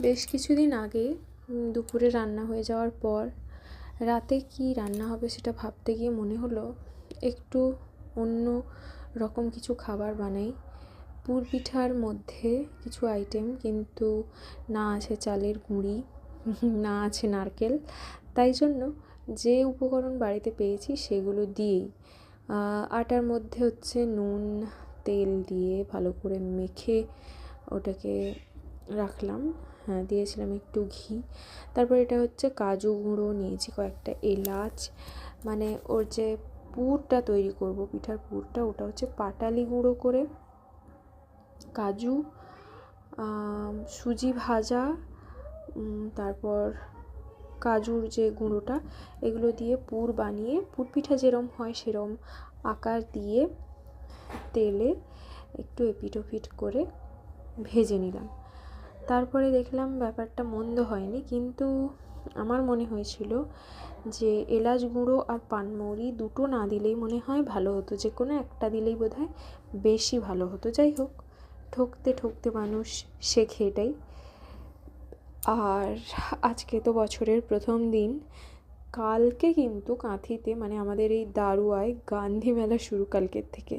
বেশ কিছুদিন আগে দুপুরে রান্না হয়ে যাওয়ার পর রাতে কি রান্না হবে সেটা ভাবতে গিয়ে মনে হলো একটু অন্য রকম কিছু খাবার বানাই। পুর পিঠার মধ্যে কিছু আইটেম, কিন্তু না আছে চালের গুঁড়ি, না আছে নারকেল। তাই জন্য যে উপকরণ বাড়িতে পেয়েছি সেগুলো দিয়েই আটার মধ্যে হচ্ছে নুন তেল দিয়ে ভালো করে মেখে ওটাকে রাখলাম। হ্যাঁ, দিয়েছিলাম একটু ঘি। তারপর এটা হচ্ছে কাজু গুঁড়ো নিয়েছি, কয়েকটা এলাচ, মানে ওর যে পুরটা তৈরি করব, পিঠার পুরটা, ওটা হচ্ছে পাটালি গুঁড়ো করে কাজু, সুজি ভাজা, তারপর কাজুর যে গুঁড়োটা, এগুলো দিয়ে পুর বানিয়ে পুর পিঠা যেরম হয় সেরম আকার দিয়ে তেলে একটু এপিট ওপিট করে ভেজে নিলাম। তারপরে দেখলাম ব্যাপারটা মন্দ হয়নি, কিন্তু আমার মনে হয়েছিল যে এলাচ গুঁড়ো আর পানমৌরি দুটো না দিলেই মনে হয় ভালো হতো, যে কোনো একটা দিলেই বোধহয় বেশি ভালো হতো। যাই হোক, ঠকতে ঠকতে মানুষ শেখে এটাই। আর আজকে তো বছরের প্রথম দিন। কালকে কিন্তু কাঁথিতে, মানে আমাদের এই দারুয়ায় গান্ধী মেলা শুরু কালকের থেকে।